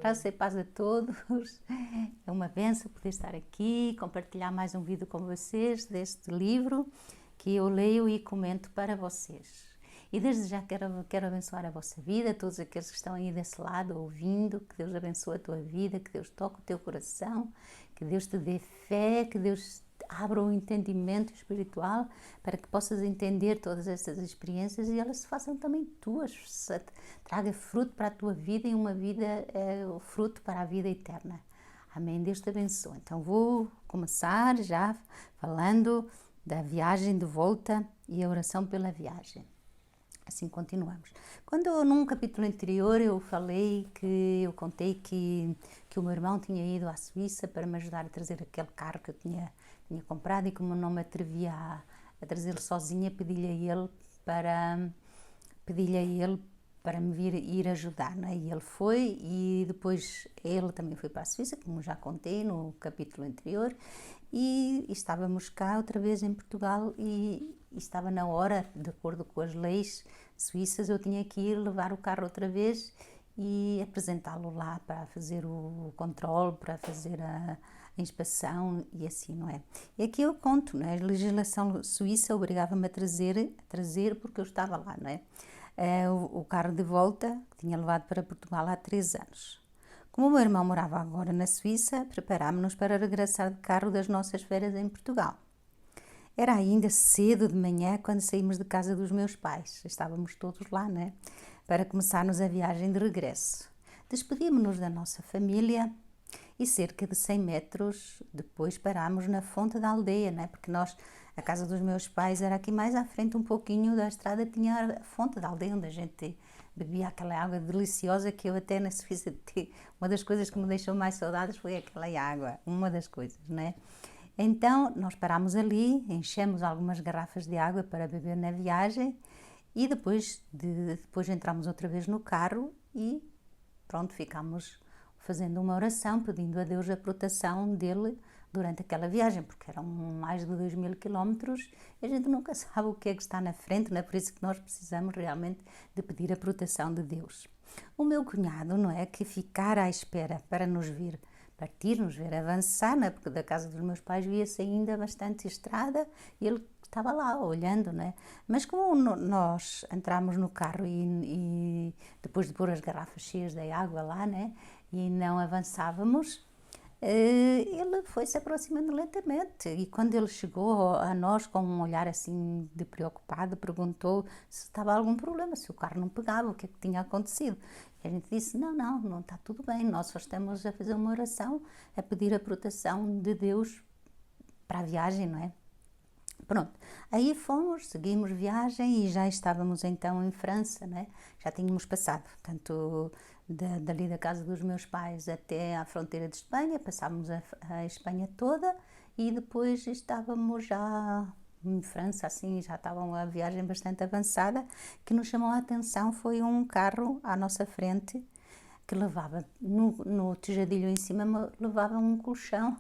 Graça e paz a todos. É uma benção poder estar aqui, compartilhar mais um vídeo com vocês deste livro que eu leio e comento para vocês. E desde já quero abençoar a vossa vida, todos aqueles que estão aí desse lado ouvindo, que Deus abençoe a tua vida, que Deus toque o teu coração, que Deus te dê fé, que Deus abra o entendimento espiritual para que possas entender todas estas experiências e elas se façam também tuas, traga fruto para a tua vida e uma vida, o fruto para a vida eterna. Amém? Deus te abençoe. Então vou começar já falando da viagem de volta e a oração pela viagem. Assim continuamos. Quando num capítulo anterior eu contei que o meu irmão tinha ido à Suíça para me ajudar a trazer aquele carro que eu tinha comprado, e como não me atrevia a trazê-lo sozinha, pedi-lhe a ele para me ir ajudar, não é? E ele foi, e depois ele também foi para a Suíça, como já contei no capítulo anterior, e estávamos cá outra vez em Portugal e estava na hora, de acordo com as leis suíças, eu tinha que ir levar o carro outra vez e apresentá-lo lá para fazer o controle, para fazer a inspeção e assim, não é? E aqui eu conto, não é? A legislação suíça obrigava-me a trazer porque eu estava lá, não é? O carro de volta que tinha levado para Portugal há 3 anos. Como o meu irmão morava agora na Suíça, preparámos-nos para regressar de carro das nossas férias em Portugal. Era ainda cedo de manhã quando saímos de casa dos meus pais. Estávamos todos lá, né? Para começarmos a viagem de regresso. Despedimos-nos da nossa família e cerca de 100 metros depois parámos na fonte da aldeia, né? Porque a casa dos meus pais era aqui mais à frente um pouquinho da estrada, tinha a fonte da aldeia onde a gente bebia aquela água deliciosa que eu até na Suíça, uma das coisas que me deixou mais saudades foi aquela água, uma das coisas, né? Então, nós parámos ali, enchemos algumas garrafas de água para beber na viagem e depois entramos outra vez no carro e pronto, ficámos fazendo uma oração, pedindo a Deus a proteção dele durante aquela viagem, porque eram mais de 2.000 quilómetros e a gente nunca sabe o que é que está na frente, não é? Por isso que nós precisamos realmente de pedir a proteção de Deus. O meu cunhado, não é, que ficar à espera para nos ver partir, nos ver avançar, não é? Porque da casa dos meus pais via-se ainda bastante estrada e ele estava lá olhando, não é? Mas como nós entramos no carro e depois de pôr as garrafas cheias de água lá, né? E não avançávamos, ele foi-se aproximando lentamente e quando ele chegou a nós com um olhar assim de preocupado, perguntou se estava algum problema, se o carro não pegava, o que é que tinha acontecido. E a gente disse, não está tudo bem, nós só estamos a fazer uma oração, a pedir a proteção de Deus para a viagem, não é? Pronto, aí seguimos viagem e já estávamos então em França, né? Já tínhamos passado, tanto dali da casa dos meus pais até à fronteira de Espanha, passávamos a Espanha toda e depois estávamos já em França, assim, já estava uma viagem bastante avançada. Que nos chamou a atenção foi um carro à nossa frente que levava no tejadilho em cima, levava um colchão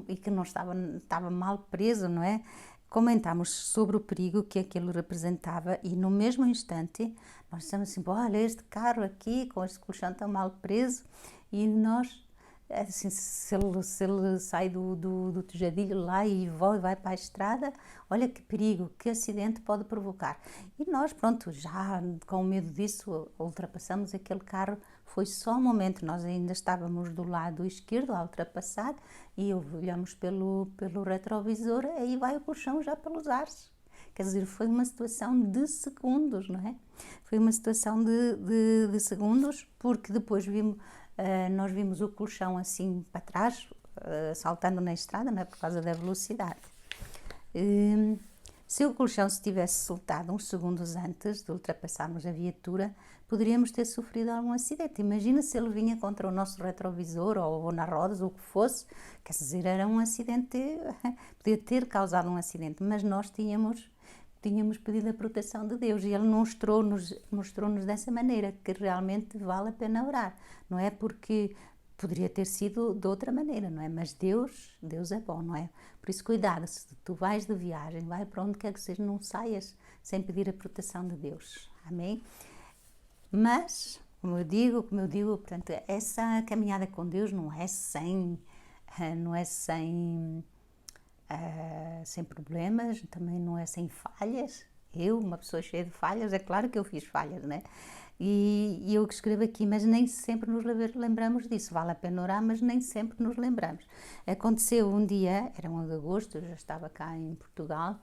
e que não estava mal preso, não é? Comentámos sobre o perigo que aquilo representava e no mesmo instante nós dissemos assim, olha, este carro aqui com este colchão tão mal preso, e nós, assim, se ele sai do tejadilho lá e vai para a estrada, olha que perigo, que acidente pode provocar. E nós, pronto, já com medo disso, ultrapassamos aquele carro. Foi só um momento, nós ainda estávamos do lado esquerdo a ultrapassar e olhamos pelo retrovisor, aí vai o colchão já pelos ares. Quer dizer, foi uma situação de segundos, não é? Foi uma situação de segundos, porque depois nós vimos o colchão assim para trás, saltando na estrada, não é? Por causa da velocidade. Se o colchão se tivesse soltado uns segundos antes de ultrapassarmos a viatura, poderíamos ter sofrido algum acidente. Imagina se ele vinha contra o nosso retrovisor ou nas rodas, ou o que fosse. Quer dizer, era um acidente, podia ter causado um acidente, mas nós tínhamos pedido a proteção de Deus e Ele mostrou-nos dessa maneira que realmente vale a pena orar. Não é porque poderia ter sido de outra maneira, não é? Mas Deus é bom, não é? Por isso, cuidado, se tu vais de viagem, vai para onde quer que seja, não saias sem pedir a proteção de Deus. Amém? Mas como eu digo, portanto, essa caminhada com Deus não é sem problemas, também não é sem falhas. Eu, uma pessoa cheia de falhas, é claro que eu fiz falhas, né? E eu que escrevo aqui, mas nem sempre nos lembramos disso. Vale a pena orar, mas nem sempre nos lembramos. Aconteceu um dia, era 1 de agosto, eu já estava cá em Portugal,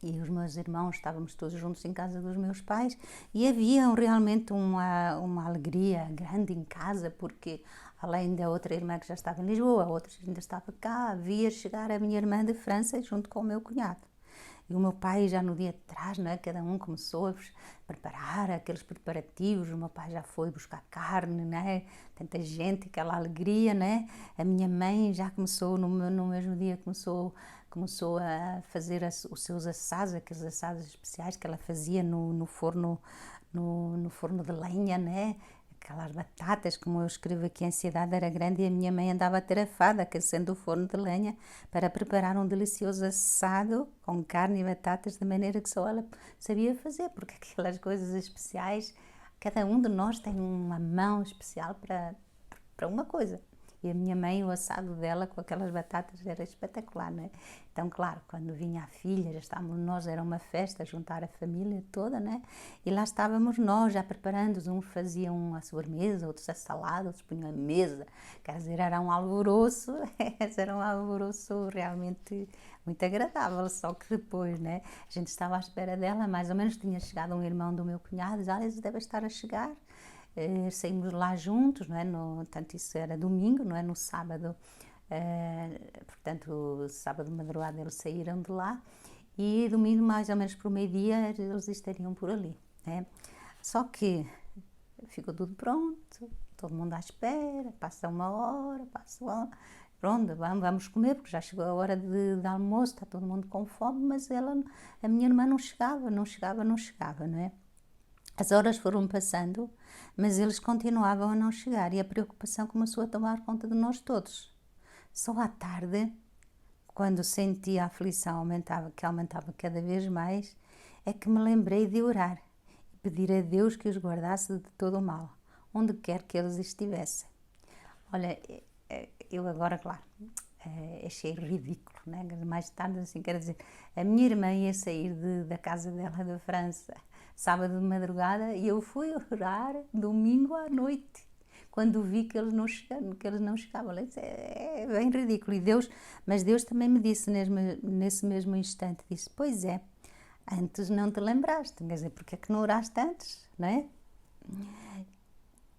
e os meus irmãos, estávamos todos juntos em casa dos meus pais, e havia realmente uma alegria grande em casa, porque além da outra irmã que já estava em Lisboa, a outra ainda estava cá, via chegar a minha irmã de França junto com o meu cunhado. E o meu pai já no dia de trás, né, cada um começou a preparar aqueles preparativos, o meu pai já foi buscar carne, né, tanta gente, aquela alegria, né, a minha mãe já começou, no mesmo dia começou a fazer os seus assados, aqueles assados especiais que ela fazia no forno de lenha, né, aquelas batatas, como eu escrevo aqui, a ansiedade era grande e a minha mãe andava atarefada, aquecendo o forno de lenha para preparar um delicioso assado com carne e batatas da maneira que só ela sabia fazer, porque aquelas coisas especiais, cada um de nós tem uma mão especial para uma coisa. E a minha mãe, o assado dela com aquelas batatas era espetacular, né? Então, claro, quando vinha a filha, já estávamos nós, era uma festa, juntar a família toda, né? E lá estávamos nós, já preparando, uns faziam a sobremesa, outros a salada, outros punham a mesa. Quer dizer, era um alvoroço, era um alvoroço realmente muito agradável, só que depois, né? A gente estava à espera dela, mais ou menos tinha chegado um irmão do meu cunhado, e eles devem estar a chegar. Saímos lá juntos, não é? Portanto, isso era domingo, não é? No sábado, portanto, sábado de madrugada eles saíram de lá e domingo, mais ou menos por meio-dia, eles estariam por ali, né? Só que ficou tudo pronto, todo mundo à espera, passa uma hora, pronto, vamos comer, porque já chegou a hora de almoço, está todo mundo com fome, mas a minha irmã não chegava, não é? As horas foram passando, mas eles continuavam a não chegar e a preocupação começou a tomar conta de nós todos. Só à tarde, quando senti a aflição aumentava cada vez mais, é que me lembrei de orar e pedir a Deus que os guardasse de todo o mal, onde quer que eles estivessem. Olha, eu agora, claro, achei ridículo, né? Mais tarde, assim, quer dizer, a minha irmã ia sair da casa dela da França sábado de madrugada e eu fui orar domingo à noite, quando vi que eles não chegavam. É bem ridículo. Mas Deus também me disse nesse mesmo instante, disse, pois é, antes não te lembraste, quer dizer, porque é que não oraste antes, não é?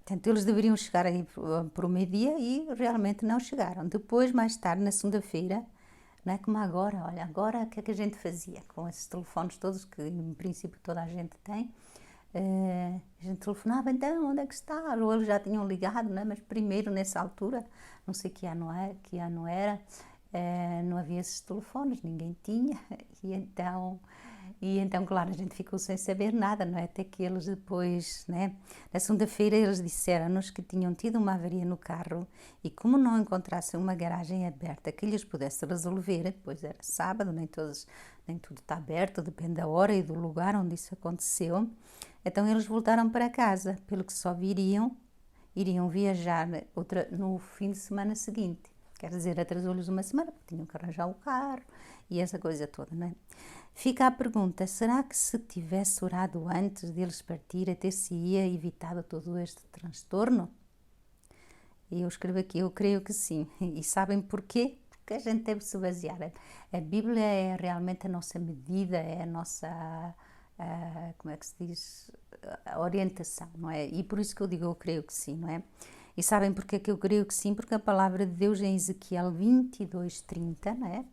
Portanto, eles deveriam chegar aí por meio-dia e realmente não chegaram. Depois, mais tarde, na segunda-feira, não é como agora, olha, agora o que é que a gente fazia com esses telefones todos que em princípio toda a gente tem? A gente telefonava, então, onde é que está? Ou eles já tinham ligado, não é? Mas primeiro, nessa altura, não sei que ano era, não havia esses telefones, ninguém tinha, e então, claro, a gente ficou sem saber nada, não é? Até que eles depois, né? Na segunda-feira eles disseram-nos que tinham tido uma avaria no carro e como não encontrassem uma garagem aberta que lhes pudesse resolver, pois era sábado, nem tudo está aberto, depende da hora e do lugar onde isso aconteceu, então eles voltaram para casa, pelo que só iriam viajar no fim de semana seguinte. Quer dizer, atrasou-lhes uma semana, porque tinham que arranjar o carro e essa coisa toda, não é? Fica a pergunta, será que se tivesse orado antes deles partir, até se ia evitado todo este transtorno? E eu escrevo aqui, eu creio que sim. E sabem porquê? Porque a gente deve se basear. A Bíblia é realmente a nossa medida, é a nossa, como é que se diz, a orientação, não é? E por isso que eu digo, eu creio que sim, não é? E sabem porquê que eu creio que sim? Porque a palavra de Deus em Ezequiel 22:30, não é?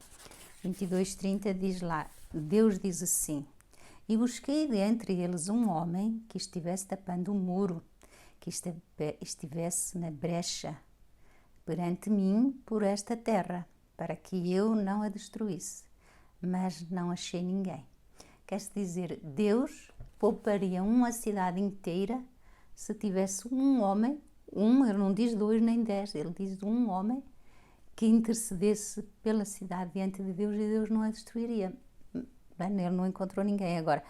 22:30 diz lá, Deus diz assim, e busquei dentre eles um homem que estivesse tapando o muro, que estivesse na brecha perante mim por esta terra, para que eu não a destruísse, mas não achei ninguém. Quer dizer, Deus pouparia uma cidade inteira se tivesse um homem, ele não diz 2 nem 10, ele diz um homem que intercedesse pela cidade diante de Deus e Deus não a destruiria. Bem, ele não encontrou ninguém. Agora,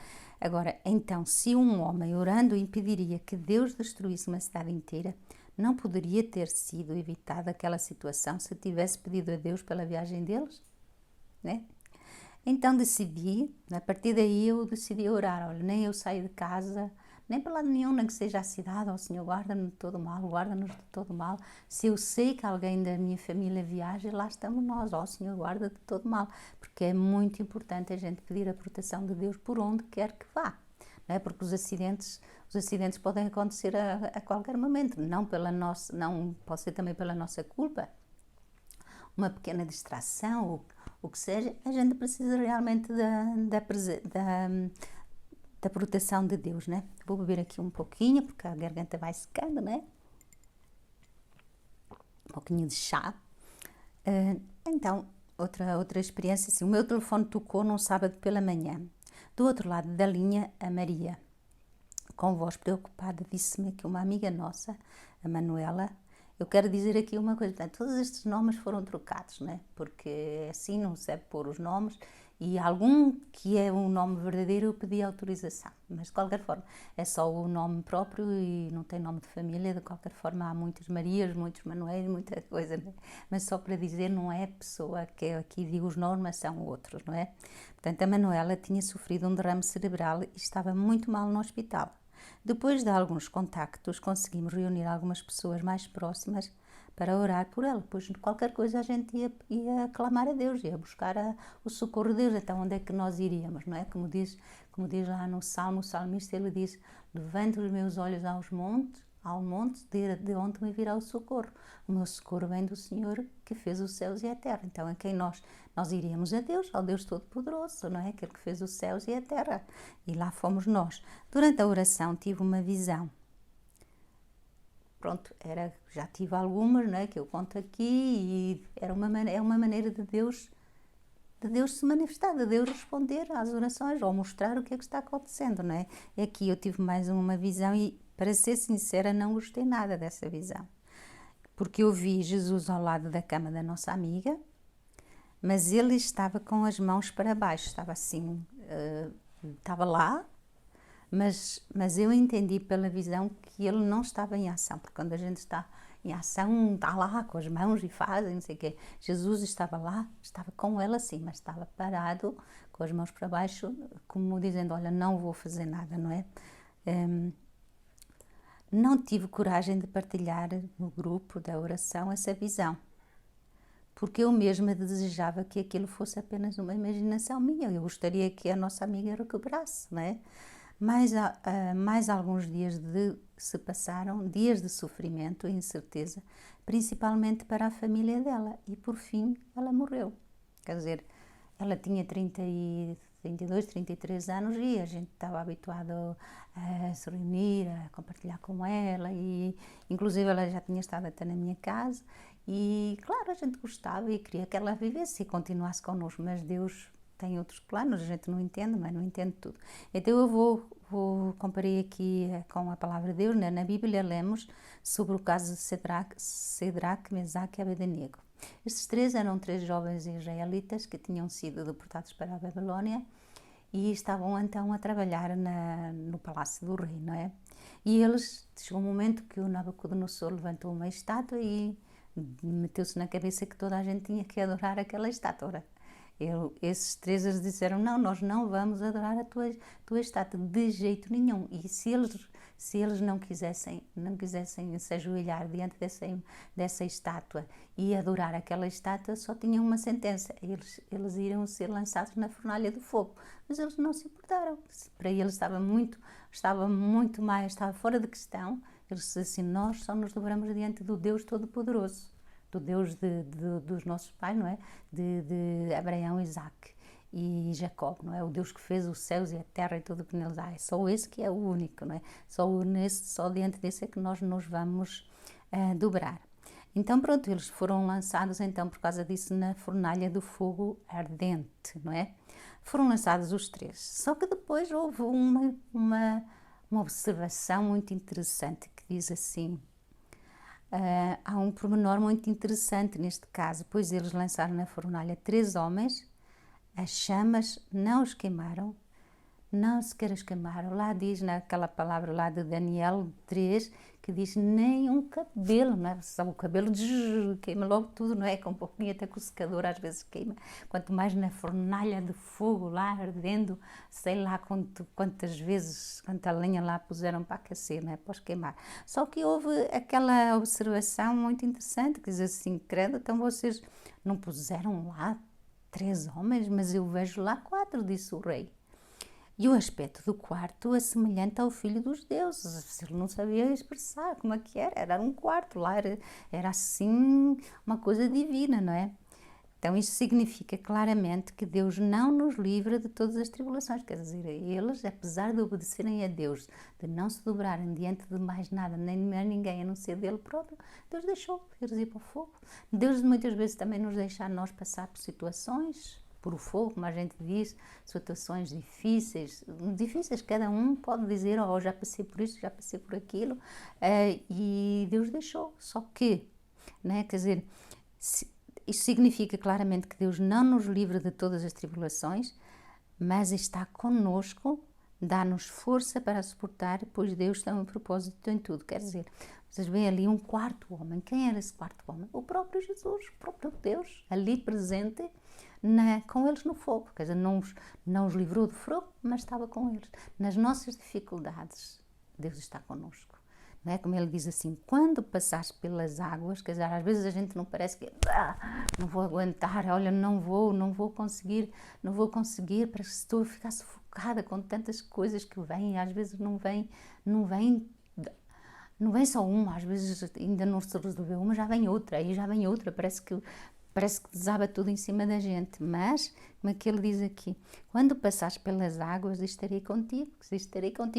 Agora, então, se um homem orando impediria que Deus destruísse uma cidade inteira, não poderia ter sido evitada aquela situação se tivesse pedido a Deus pela viagem deles, né? Então decidi, a partir daí eu decidi orar, olha, nem eu saio de casa, nem para lado nenhum, nem que seja a cidade, ó Senhor, guarda-me de todo mal, guarda-nos de todo mal. Se eu sei que alguém da minha família viaja, lá estamos nós, ó Senhor, guarda de todo mal, porque é muito importante a gente pedir a proteção de Deus por onde quer que vá, não é? Porque os acidentes podem acontecer a qualquer momento, não pela nossa, não pode ser também pela nossa culpa, uma pequena distração, o que seja, a gente precisa realmente da proteção de Deus, né? Vou beber aqui um pouquinho, porque a garganta vai secando, né? Um pouquinho de chá. Então, outra experiência, assim, o meu telefone tocou num sábado pela manhã. Do outro lado da linha, a Maria, com voz preocupada, disse-me que uma amiga nossa, a Manuela, eu quero dizer aqui uma coisa, portanto, todos estes nomes foram trocados, né? Porque assim não se deve pôr os nomes e algum que é um nome verdadeiro eu pedi autorização, mas de qualquer forma é só o nome próprio e não tem nome de família, de qualquer forma há muitas Marias, muitos Manuéis, muita coisa, né? Mas só para dizer, não é a pessoa que aqui digo os nomes, mas são outros, não é? Portanto, a Manuela tinha sofrido um derrame cerebral e estava muito mal no hospital. Depois de alguns contactos, conseguimos reunir algumas pessoas mais próximas para orar por ela. Pois qualquer coisa a gente ia clamar a Deus, ia buscar o socorro de Deus. Então onde é que nós iríamos, não é? Como diz lá no Salmo, o salmista, ele diz: levanto os meus olhos ao monte de onde me virá o socorro. O meu socorro vem do Senhor que fez os céus e a terra. Então a quem nós iríamos? A Deus, ao Deus Todo-Poderoso, não é? Aquele que fez os céus e a terra. E lá fomos nós. Durante a oração tive uma visão. Pronto, já tive algumas, não é? Que eu conto aqui e é uma maneira de Deus se manifestar, de Deus responder às orações ou mostrar o que é que está acontecendo, não é? E aqui eu tive mais uma visão e, para ser sincera, não gostei nada dessa visão. Porque eu vi Jesus ao lado da cama da nossa amiga, mas ele estava com as mãos para baixo, estava assim, estava lá, mas eu entendi pela visão que ele não estava em ação, porque quando a gente está em ação, está lá com as mãos e faz, não sei o quê. Jesus estava lá, estava com ela sim, mas estava parado, com as mãos para baixo, como dizendo, olha, não vou fazer nada, não é? Não tive coragem de partilhar no grupo da oração essa visão, porque eu mesma desejava que aquilo fosse apenas uma imaginação minha. Eu gostaria que a nossa amiga recuperasse, não é? Mais alguns dias se passaram, dias de sofrimento e incerteza, principalmente para a família dela, e por fim ela morreu. Quer dizer, ela tinha 32, 33 anos e a gente estava habituado a se reunir, a compartilhar com ela e inclusive ela já tinha estado até na minha casa e claro, a gente gostava e queria que ela vivesse e continuasse connosco, mas Deus tem outros planos, a gente não entende, mas não entende tudo. Então eu comparei aqui com a palavra de Deus, né? Na Bíblia lemos sobre o caso de Cedraque, Mesaque e Abednego. Estes três eram três jovens israelitas que tinham sido deportados para a Babilónia e estavam então a trabalhar no palácio do rei, não é? E chegou um momento que o Nabucodonosor levantou uma estátua e meteu-se na cabeça que toda a gente tinha que adorar aquela estátua. Esses três eles disseram, não, nós não vamos adorar a tua estátua de jeito nenhum. E se eles não quisessem se ajoelhar diante dessa estátua e adorar aquela estátua, só tinham uma sentença, eles iriam ser lançados na fornalha do fogo. Mas eles não se importaram, para eles estava fora de questão. Eles disseram assim, nós só nos dobramos diante do Deus Todo-Poderoso, do Deus dos nossos pais, não é? De Abraão, Isaac e Jacó, não é? O Deus que fez os céus e a terra e tudo o que neles há. É só esse que é o único, não é? Só diante desse é que nós nos vamos dobrar. Então pronto, eles foram lançados então por causa disso na fornalha do fogo ardente, não é? Foram lançados os três. Só que depois houve uma observação muito interessante que diz assim, há um pormenor muito interessante neste caso, pois eles lançaram na fornalha 3 homens, as chamas não os queimaram, não se queiras queimar. Lá diz naquela palavra lá de Daniel 3, que diz nem um cabelo, não é? Só o cabelo queima logo tudo, não é? Com um pouquinho até com o secador às vezes queima. Quanto mais na fornalha de fogo lá ardendo, sei lá quantas vezes, quanta lenha lá puseram para aquecer, não é? Para os queimar. Só que houve aquela observação muito interessante, que diz assim, credo, então vocês não puseram lá 3 homens, mas eu vejo lá 4, disse o rei. E o aspecto do quarto é semelhante ao filho dos deuses. Ele não sabia expressar como é que era. Era um quarto lá, era assim uma coisa divina, não é? Então isto significa claramente que Deus não nos livra de todas as tribulações. Quer dizer, eles, apesar de obedecerem a Deus, de não se dobrarem diante de mais nada, nem de mais ninguém, a não ser dele próprio, Deus deixou eles ir para o fogo. Deus muitas vezes também nos deixa a nós passar por situações, por o fogo, como a gente diz, situações difíceis, cada um pode dizer, oh, já passei por isto, já passei por aquilo, e Deus deixou, só que, né, quer dizer, isto significa claramente que Deus não nos livra de todas as tribulações, mas está conosco, dá-nos força para suportar, pois Deus tem um propósito em tudo, quer dizer, vocês veem ali um quarto homem, quem era esse quarto homem? O próprio Jesus, o próprio Deus, ali presente, com eles no fogo, quer dizer, não os livrou do fogo, mas estava com eles. Nas nossas dificuldades, Deus está connosco. Não é? Como ele diz assim, quando passares pelas águas, quer dizer, às vezes a gente não parece que não vou aguentar, olha, não vou conseguir, parece que estou a ficar sufocada com tantas coisas que vêm, às vezes não vem só uma, às vezes ainda não se resolveu uma, já vem outra, aí já vem outra, parece que desaba tudo em cima da gente, mas, como é que ele diz aqui, quando passares pelas águas, estarei contigo,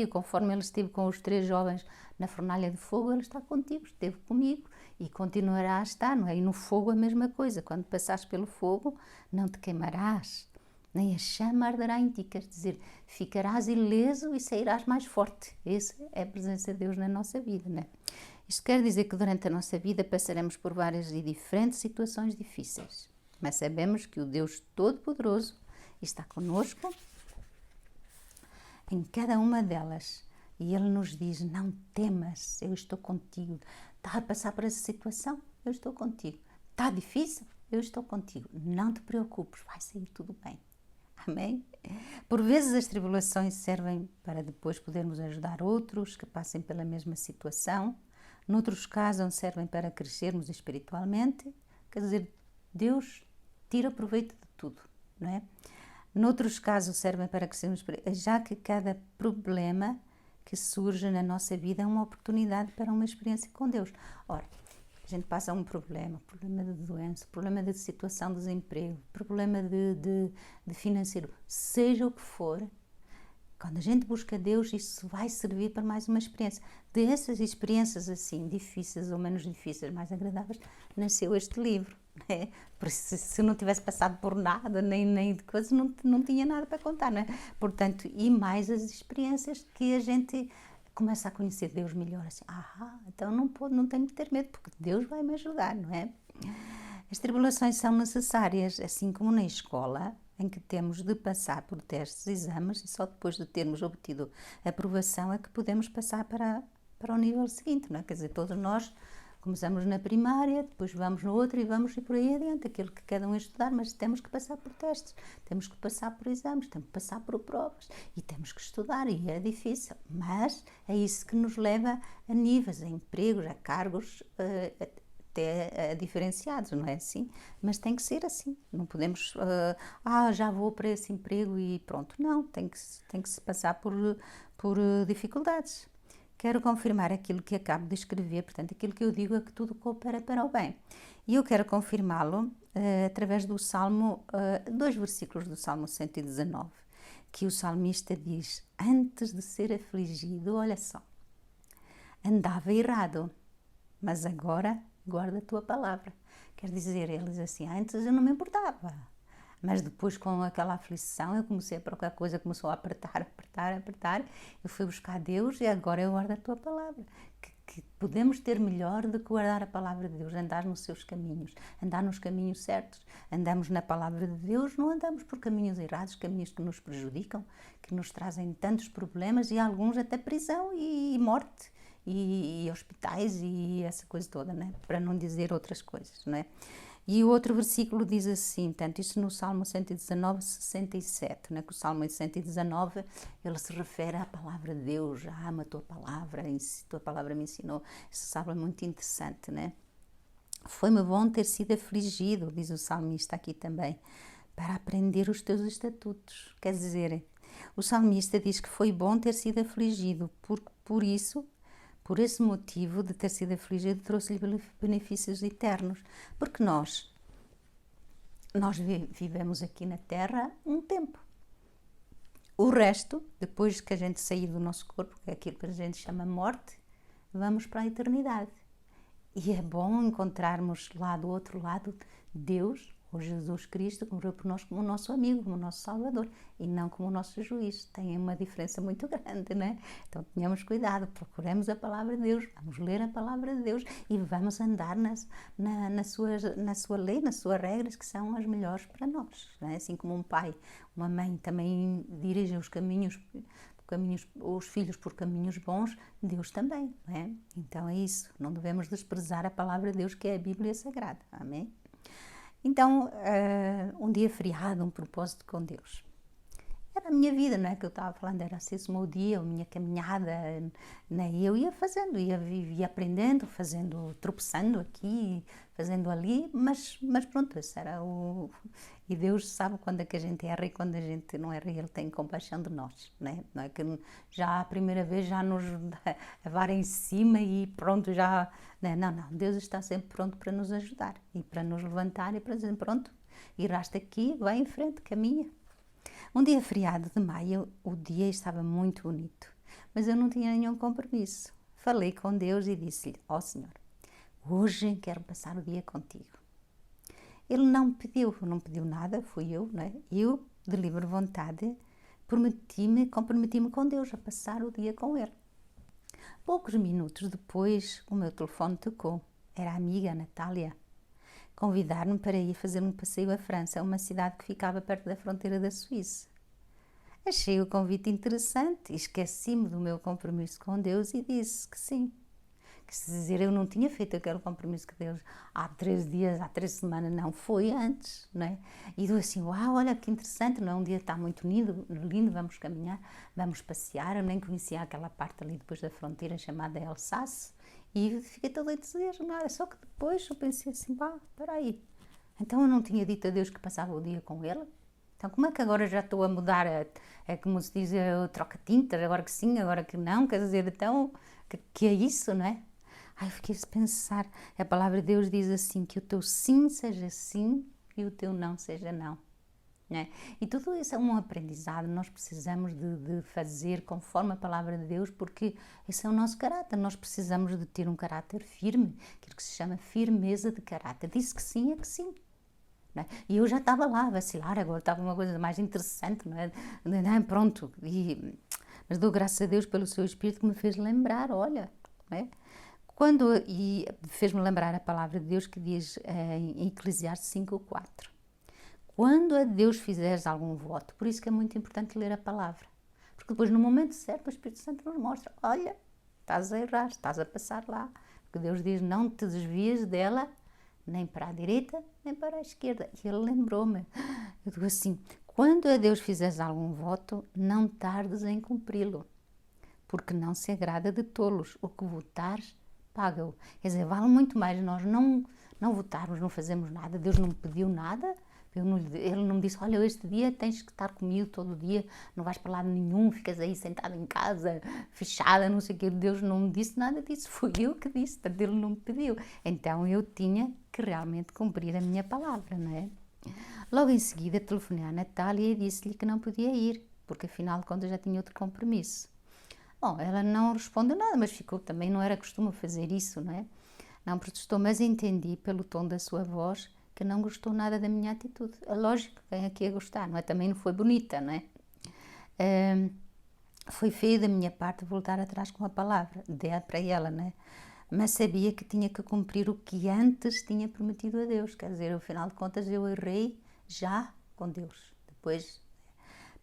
conforme ele esteve com os 3 jovens na fornalha de fogo, ele está contigo, esteve comigo e continuará a estar, não é? E no fogo a mesma coisa, quando passares pelo fogo, não te queimarás, nem a chama arderá em ti, quer dizer, ficarás ileso e sairás mais forte. Essa é a presença de Deus na nossa vida, não é? Isto quer dizer que durante a nossa vida passaremos por várias e diferentes situações difíceis, mas sabemos que o Deus Todo-Poderoso está conosco em cada uma delas e Ele nos diz, não temas, eu estou contigo. Está a passar por essa situação? Eu estou contigo. Está difícil? Eu estou contigo. Não te preocupes, vai sair tudo bem. Amém? Por vezes as tribulações servem para depois podermos ajudar outros que passem pela mesma situação. Noutros casos servem para crescermos espiritualmente, quer dizer, Deus tira proveito de tudo, não é? Noutros casos servem para crescermos, já que cada problema que surge na nossa vida é uma oportunidade para uma experiência com Deus. Ora, a gente passa um problema de doença, problema de situação de desemprego, problema de financeiro, seja o que for, quando a gente busca Deus, isso vai servir para mais uma experiência. Dessas experiências assim, difíceis ou menos difíceis, mais agradáveis, nasceu este livro. Né? Porque se não tivesse passado por nada, nem de coisas, não tinha nada para contar, não é? Portanto, e mais as experiências que a gente começa a conhecer Deus melhor, assim, então não tenho que ter medo, porque Deus vai me ajudar, não é? As tribulações são necessárias, assim como na escola, em que temos de passar por testes, exames, e só depois de termos obtido a aprovação é que podemos passar para o nível seguinte, não é? Quer dizer, todos nós começamos na primária, depois vamos no outro e vamos por aí adiante, aquilo que cada um estudar, mas temos que passar por testes, temos que passar por exames, temos que passar por provas e temos que estudar, e é difícil, mas é isso que nos leva a níveis, a empregos, a cargos, até diferenciados, não é assim? Mas tem que ser assim, não podemos, já vou para esse emprego e pronto, não, tem que se passar por dificuldades. Quero confirmar aquilo que acabo de escrever, portanto, aquilo que eu digo é que tudo coopera para o bem. E eu quero confirmá-lo através do Salmo, 2 versículos do Salmo 119, que o salmista diz, antes de ser afligido, olha só, andava errado, mas agora guarda a tua palavra. Quer dizer, ele diz assim, antes eu não me importava, mas depois com aquela aflição eu comecei a procurar coisa, começou a apertar, eu fui buscar Deus e agora eu guardo a tua palavra. que podemos ter melhor do que guardar a palavra de Deus, andar nos seus caminhos, andar nos caminhos certos. Andamos na palavra de Deus, não andamos por caminhos errados, caminhos que nos prejudicam, que nos trazem tantos problemas e alguns até prisão e morte e hospitais e essa coisa toda, né? Para não dizer outras coisas, não é? E o outro versículo diz assim, tanto isso no Salmo 119, 67, né? Que o Salmo 119, ele se refere à palavra de Deus, ama a tua palavra me ensinou. Esse salmo é muito interessante, né? Foi-me bom ter sido afligido, diz o salmista aqui também, para aprender os teus estatutos. Quer dizer, o salmista diz que foi bom ter sido afligido, por esse motivo de ter sido afligido, trouxe-lhe benefícios eternos. Porque nós vivemos aqui na Terra um tempo. O resto, depois que a gente sair do nosso corpo, que é aquilo que a gente chama morte, vamos para a eternidade. E é bom encontrarmos lá do outro lado Deus, ou Jesus Cristo, que morreu por nós como o nosso amigo, como o nosso Salvador, e não como o nosso juiz. Tem uma diferença muito grande, né? Então tenhamos cuidado, procuremos a palavra de Deus, vamos ler a palavra de Deus e vamos andar na sua lei, nas suas regras, que são as melhores para nós, né? Assim como um pai, uma mãe também dirigem os filhos por caminhos bons, Deus também, né? Então é isso, não devemos desprezar a palavra de Deus, que é a Bíblia Sagrada, amém? Então, um dia feriado, um propósito com Deus. Era a minha vida, não é? Que eu estava falando, era assim o meu dia, a minha caminhada, né? Eu ia fazendo, ia aprendendo, tropeçando aqui, fazendo ali, mas pronto, esse era o... E Deus sabe quando é que a gente erra e quando a gente não erra, Ele tem compaixão de nós, né? Não é que já a primeira vez já nos dá a vara em cima e pronto, já... Né? Não, Deus está sempre pronto para nos ajudar e para nos levantar e para dizer, pronto, iraste aqui, vai em frente, caminha. Um dia feriado de maio, o dia estava muito bonito, mas eu não tinha nenhum compromisso. Falei com Deus e disse-lhe, ó Senhor, hoje quero passar o dia contigo. Ele não pediu nada, fui eu, né? Eu, de livre vontade, comprometi-me com Deus a passar o dia com Ele. Poucos minutos depois, o meu telefone tocou. Era a amiga Natália. Convidar-me para ir fazer um passeio à França, uma cidade que ficava perto da fronteira da Suíça. Achei o convite interessante e esqueci-me do meu compromisso com Deus e disse que sim. Quer dizer, eu não tinha feito aquele compromisso que Deus há 3 dias, há 3 semanas, não, foi antes, né? E eu assim, uau, olha que interessante, não é? Um dia está muito lindo, vamos caminhar, vamos passear. Eu nem conhecia aquela parte ali depois da fronteira chamada Alsácia e fiquei toda entusiasmada, só que depois eu pensei assim, espera aí, então eu não tinha dito a Deus que passava o dia com Ele? Então como é que agora já estou a mudar, como se diz, troca tintas, agora que sim, agora que não, quer dizer, então, que é isso, não é? Ai, fiquei a pensar, a palavra de Deus diz assim, que o teu sim seja sim e o teu não seja não, né? E tudo isso é um aprendizado, nós precisamos de fazer conforme a palavra de Deus, porque esse é o nosso caráter, nós precisamos de ter um caráter firme, aquilo que se chama firmeza de caráter, disse que sim é que sim. Né? E eu já estava lá a vacilar, agora estava uma coisa mais interessante, não é? Pronto, mas dou graças a Deus pelo seu Espírito que me fez lembrar, olha, não é? E fez-me lembrar a palavra de Deus que diz em Eclesiastes 5:4. Quando a Deus fizeres algum voto, por isso que é muito importante ler a palavra, porque depois no momento certo o Espírito Santo nos mostra, olha, estás a errar, estás a passar lá, porque Deus diz, não te desvies dela, nem para a direita, nem para a esquerda. E Ele lembrou-me, eu digo assim, quando a Deus fizeres algum voto, não tardes em cumpri-lo, porque não se agrada de tolos, o que votares, paga-o. Quer dizer, vale muito mais nós não votarmos, não fazemos nada, Deus não me pediu nada, Ele não me disse, olha, este dia tens que estar comigo todo dia, não vais para lado nenhum, ficas aí sentado em casa, fechada, não sei o quê. Deus não me disse nada disso, fui eu que disse, portanto Ele não me pediu. Então eu tinha que realmente cumprir a minha palavra, não é? Logo em seguida telefonei à Natália e disse-lhe que não podia ir, porque afinal de contas já tinha outro compromisso. Bom, ela não respondeu nada, mas também não era costume fazer isso, não é? Não protestou, mas entendi pelo tom da sua voz que não gostou nada da minha atitude. É lógico, quem aqui ia gostar, não é? Também não foi bonita, não é? Foi feio da minha parte voltar atrás com a palavra, dei para ela, né? Mas sabia que tinha que cumprir o que antes tinha prometido a Deus. Quer dizer, ao final de contas, eu errei já com Deus. Depois,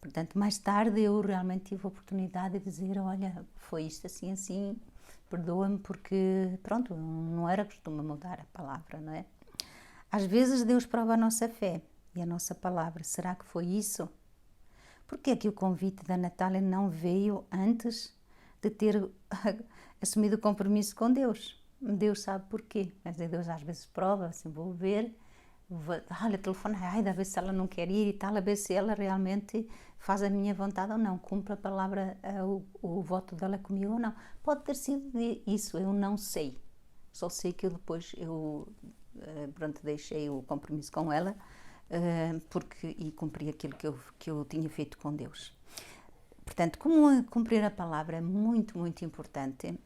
portanto, mais tarde eu realmente tive a oportunidade de dizer: olha, foi isto assim, assim, perdoa-me, porque, pronto, não era costume mudar a palavra, não é? Às vezes Deus prova a nossa fé e a nossa palavra. Será que foi isso? Porque é que o convite da Natália não veio antes de ter assumido o compromisso com Deus? Deus sabe porquê. Mas Deus às vezes prova, assim, vou ver, olha, telefone, ai, a ver se ela não quer ir e tal, a ver se ela realmente faz a minha vontade ou não, cumpre a palavra, o voto dela comigo ou não. Pode ter sido isso, eu não sei. Só sei que pronto, deixei o compromisso com ela, e cumpri aquilo que eu tinha feito com Deus. Portanto, como cumprir a palavra é muito, muito importante,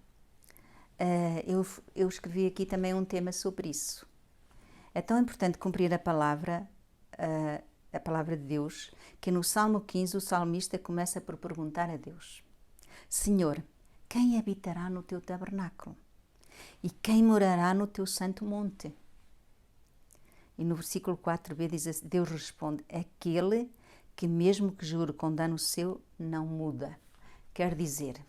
eu escrevi aqui também um tema sobre isso. É tão importante cumprir a palavra de Deus, que no Salmo 15 o salmista começa por perguntar a Deus: Senhor, quem habitará no teu tabernáculo? E quem morará no teu santo monte? E no versículo 4b diz assim, Deus responde: aquele que mesmo que jure com dano seu, não muda. Quer dizer,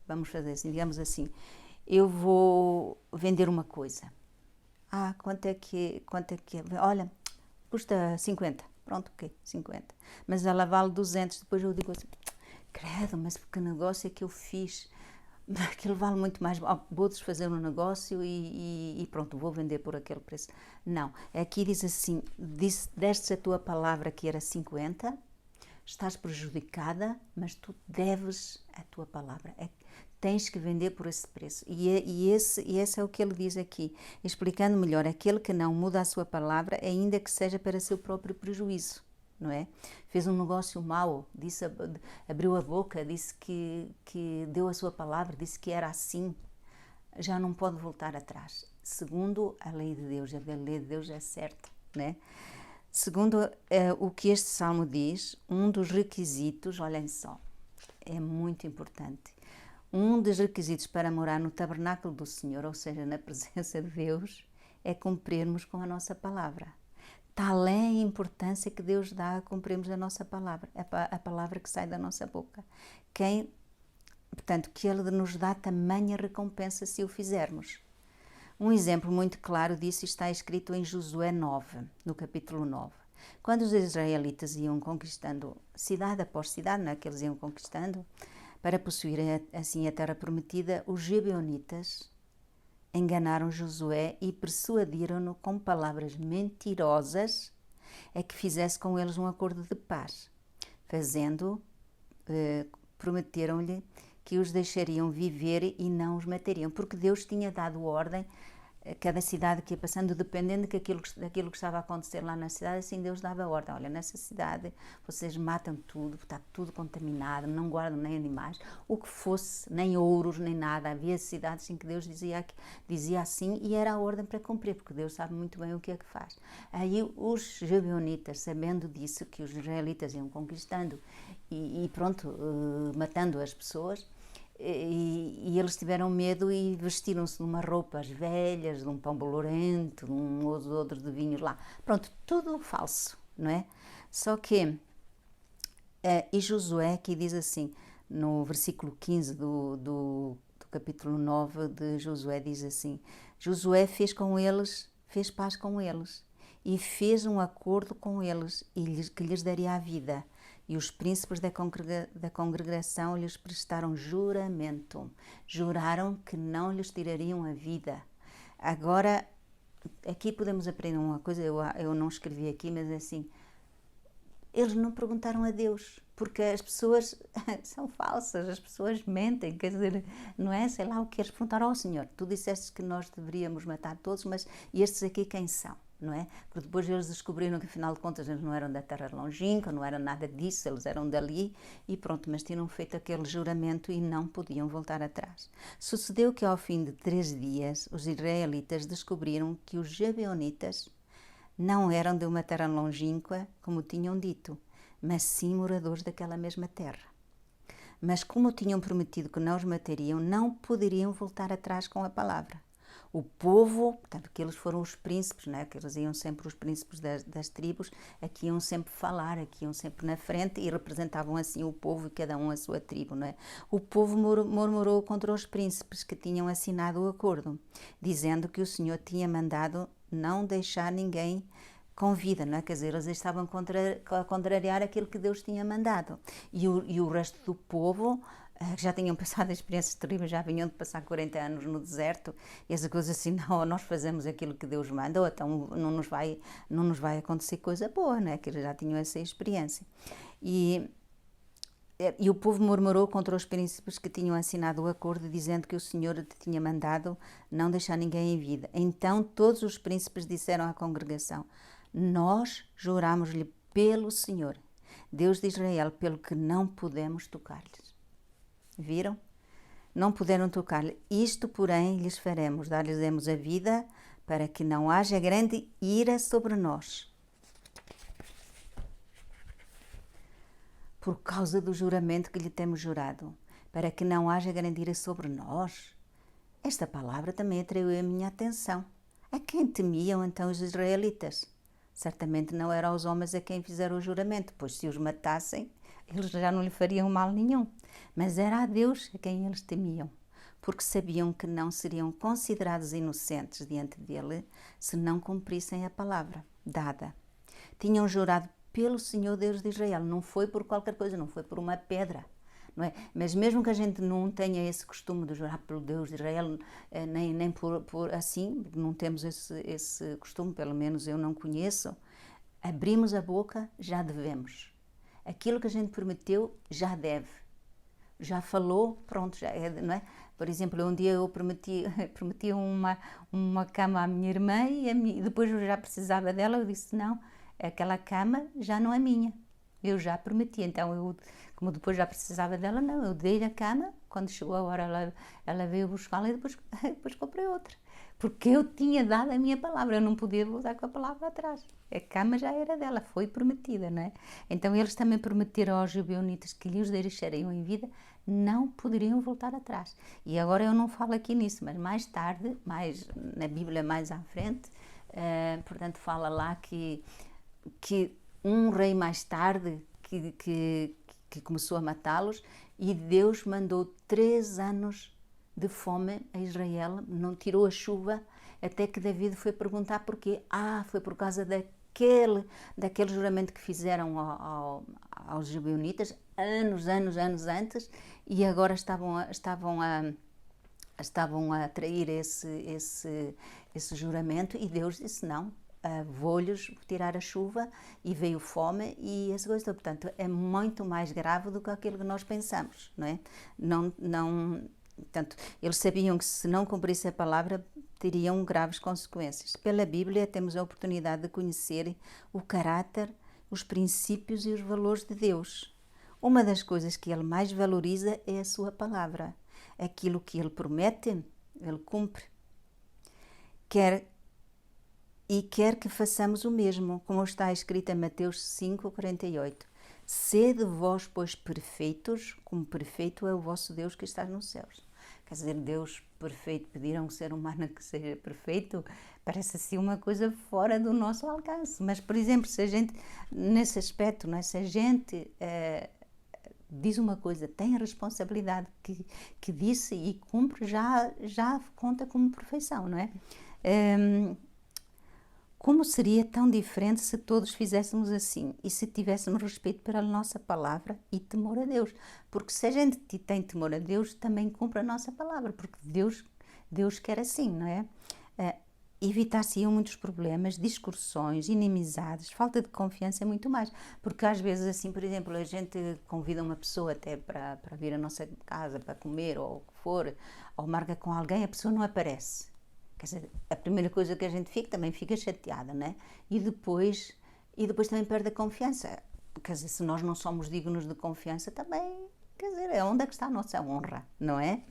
vamos fazer assim, digamos assim, eu vou vender uma coisa. Quanto é que é? Olha, custa 50. Pronto, ok, 50. Mas ela vale 200. Depois eu digo assim, credo, mas que negócio é que eu fiz? Aquilo vale muito mais, vou desfazer um negócio e pronto, vou vender por aquele preço. Não, aqui diz assim, deste a tua palavra que era 50, estás prejudicada, mas tu deves a tua palavra, tens que vender por esse preço. E esse é o que ele diz aqui, explicando melhor, aquele que não muda a sua palavra, ainda que seja para seu próprio prejuízo. Não é? Fez um negócio mau, abriu a boca, disse que deu a sua palavra, disse que era assim, já não pode voltar atrás. Segundo a lei de Deus, a lei de Deus é certa, né? Segundo o que este salmo diz, um dos requisitos, olhem só, é muito importante. Um dos requisitos para morar no tabernáculo do Senhor, ou seja, na presença de Deus, é cumprirmos com a nossa palavra. Tal é a importância que Deus dá a cumprirmos a nossa palavra, a palavra que sai da nossa boca. Portanto, que Ele nos dá tamanha recompensa se o fizermos. Um exemplo muito claro disso está escrito em Josué 9, no capítulo 9. Quando os israelitas iam conquistando cidade após cidade, que eles iam conquistando, para possuir assim a terra prometida, os gibeonitas enganaram Josué e persuadiram-no com palavras mentirosas a que fizesse com eles um acordo de paz. Prometeram-lhe que os deixariam viver e não os matariam, porque Deus tinha dado ordem a cada cidade que ia passando, dependendo daquilo que estava a acontecer lá na cidade, assim Deus dava ordem, olha, nessa cidade vocês matam tudo, está tudo contaminado, não guardam nem animais, o que fosse, nem ouros, nem nada. Havia cidades em que Deus dizia assim e era a ordem para cumprir, porque Deus sabe muito bem o que é que faz. Aí os gibeonitas, sabendo disso, que os israelitas iam conquistando e matando as pessoas, e eles tiveram medo e vestiram-se de umas roupas velhas, de um pão bolorento, de uns outros de vinhos lá. Pronto, tudo falso, não é? Só que, e Josué aqui diz assim, no versículo 15 do capítulo 9 de Josué, diz assim, Josué fez paz com eles e fez um acordo com eles que lhes daria a vida. E os príncipes da congregação lhes prestaram juramento. Juraram que não lhes tirariam a vida. Agora, aqui podemos aprender uma coisa, eu não escrevi aqui, mas assim, eles não perguntaram a Deus, porque as pessoas são falsas, as pessoas mentem, quer dizer, não é, sei lá o que eles perguntaram ao Senhor. Tu disseste que nós deveríamos matar todos, mas estes aqui quem são? Não é? Porque depois eles descobriram que afinal de contas eles não eram da terra longínqua, não era nada disso, eles eram dali e pronto, mas tinham feito aquele juramento e não podiam voltar atrás. Sucedeu que ao fim de 3 dias os israelitas descobriram que os gibeonitas não eram de uma terra longínqua, como tinham dito, mas sim moradores daquela mesma terra. Mas como tinham prometido que não os matariam, não poderiam voltar atrás com a palavra. O povo, portanto, que eles foram os príncipes, né? Que eles iam sempre, os príncipes das tribos, aqui iam sempre falar, aqui iam sempre na frente e representavam assim o povo e cada um a sua tribo, não é? O povo murmurou contra os príncipes que tinham assinado o acordo, dizendo que o Senhor tinha mandado não deixar ninguém com vida, não é? Quer dizer, eles estavam a contrariar aquilo que Deus tinha mandado. E o resto do povo, que já tinham passado experiências terríveis, já vinham de passar 40 anos no deserto, e essa coisa assim, não, nós fazemos aquilo que Deus manda, ou então não nos vai acontecer coisa boa, não é? Que eles já tinham essa experiência. E o povo murmurou contra os príncipes que tinham assinado o acordo, dizendo que o Senhor tinha mandado não deixar ninguém em vida. Então todos os príncipes disseram à congregação: nós juramos-lhe pelo Senhor, Deus de Israel, pelo que não podemos tocar-lhes. Viram? Não puderam tocar-lhe. Isto, porém, lhes faremos, dar-lhes-demos a vida, para que não haja grande ira sobre nós. Por causa do juramento que lhe temos jurado, para que não haja grande ira sobre nós. Esta palavra também atraiu a minha atenção. A quem temiam então os israelitas? Certamente não eram os homens a quem fizeram o juramento, pois se os matassem, eles já não lhe fariam mal nenhum. Mas era a Deus a quem eles temiam, porque sabiam que não seriam considerados inocentes diante dele se não cumprissem a palavra dada. Tinham jurado pelo Senhor Deus de Israel, não foi por qualquer coisa, não foi por uma pedra. Não é? Mas mesmo que a gente não tenha esse costume de jurar pelo Deus de Israel, nem por assim, não temos esse costume, pelo menos eu não conheço, abrimos a boca, já devemos. Aquilo que a gente prometeu, já deve. Já falou, pronto, já é, não é? Por exemplo, um dia eu prometi uma cama à minha irmã e depois eu já precisava dela, eu disse, não, aquela cama já não é minha. Eu já prometi, então como depois já precisava dela, não, eu dei-lhe a cama, quando chegou a hora ela veio buscá-la e depois comprei outra. Porque eu tinha dado a minha palavra, eu não podia voltar com a palavra atrás. A cama já era dela, foi prometida, não é? Então eles também prometeram aos gibeonitas que lhes deixariam em vida, não poderiam voltar atrás. E agora eu não falo aqui nisso, mas mais tarde, na Bíblia mais à frente, portanto fala lá que um rei mais tarde que começou a matá-los e Deus mandou 3 anos de fome a Israel, não tirou a chuva, até que David foi perguntar porquê. Foi por causa daquele juramento que fizeram aos gibeonitas anos antes, e agora estavam a trair esse juramento, e Deus disse não, vou-lhes tirar a chuva, e veio fome e essa coisa. Portanto, é muito mais grave do que aquilo que nós pensamos, não é? Portanto, eles sabiam que se não cumprisse a palavra, teriam graves consequências. Pela Bíblia temos a oportunidade de conhecer o caráter, os princípios e os valores de Deus. Uma das coisas que Ele mais valoriza é a sua palavra. Aquilo que Ele promete, Ele cumpre. Quer que façamos o mesmo, como está escrito em Mateus 5:48. Sede vós, pois, perfeitos, como perfeito é o vosso Deus que está nos céus. Quer dizer, Deus perfeito, pedir a um ser humano que seja perfeito, parece assim uma coisa fora do nosso alcance. Mas, por exemplo, se a gente, nesse aspecto, não é? Se a gente diz uma coisa, tem a responsabilidade que disse e cumpre, já conta como perfeição, não é? Como seria tão diferente se todos fizéssemos assim e se tivéssemos respeito pela nossa palavra e temor a Deus? Porque se a gente tem temor a Deus, também cumpre a nossa palavra, porque Deus quer assim, não é? Evitar-se-iam muitos problemas, discussões, inimizades, falta de confiança e muito mais. Porque às vezes, assim, por exemplo, a gente convida uma pessoa até para vir à nossa casa, para comer ou o que for, ou marca com alguém, a pessoa não aparece. Quer dizer, a primeira coisa que a gente também fica chateada, né? E depois também perde a confiança. Quer dizer, se nós não somos dignos de confiança, também, quer dizer, onde é que está a nossa honra, não é?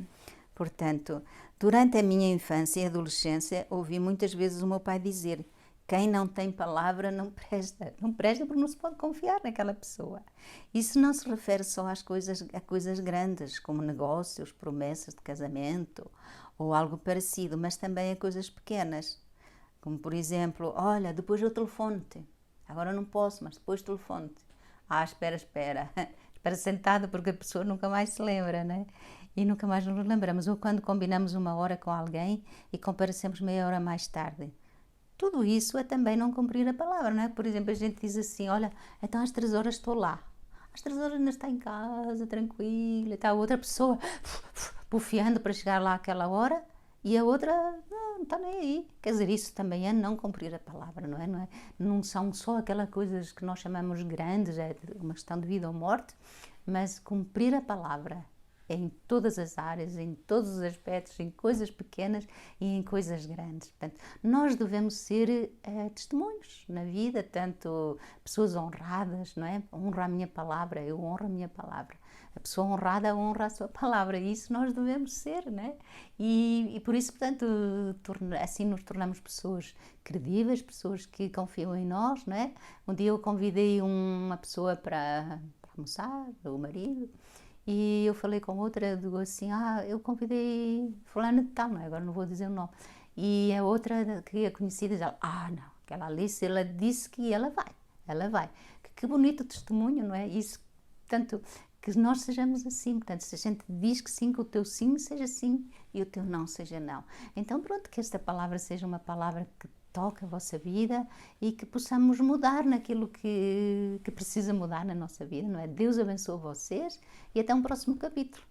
Portanto, durante a minha infância e adolescência, ouvi muitas vezes o meu pai dizer: quem não tem palavra não presta. Não presta porque não se pode confiar naquela pessoa. Isso não se refere só a coisas grandes, como negócios, promessas de casamento ou algo parecido, mas também a coisas pequenas. Como, por exemplo, olha, depois eu telefono-te. Agora não posso, mas depois telefono-te. Ah, espera, espera. Espera sentado porque a pessoa nunca mais se lembra, né? E nunca mais nos lembramos. Ou quando combinamos uma hora com alguém e comparecemos meia hora mais tarde. Tudo isso é também não cumprir a palavra, não é? Por exemplo, a gente diz assim, olha, então às 3 horas estou lá. Às 3 horas ainda está em casa, tranquila, está a outra pessoa bufiando para chegar lá àquela hora e a outra não está nem aí. Quer dizer, isso também é não cumprir a palavra, não é? Não são só aquelas coisas que nós chamamos grandes, é uma questão de vida ou morte, mas cumprir a palavra em todas as áreas, em todos os aspectos, em coisas pequenas e em coisas grandes. Portanto, nós devemos ser testemunhos na vida, tanto pessoas honradas, não é? Honra a minha palavra, eu honro a minha palavra. A pessoa honrada honra a sua palavra, e isso nós devemos ser, não é? E por isso, portanto, assim nos tornamos pessoas credíveis, pessoas que confiam em nós, não é? Um dia eu convidei uma pessoa para almoçar, o marido, e eu falei com outra, digo assim, eu convidei fulana de tal, não é? Agora não vou dizer o nome. E a outra que é conhecida, ela, não, aquela Alice, ela disse que ela vai, ela vai. Que bonito testemunho, não é? Isso, portanto, que nós sejamos assim, portanto, se a gente diz que sim, que o teu sim seja sim e o teu não seja não. Então, pronto, que esta palavra seja uma palavra que toque a vossa vida e que possamos mudar naquilo que precisa mudar na nossa vida, não é? Deus abençoe vocês e até um próximo capítulo.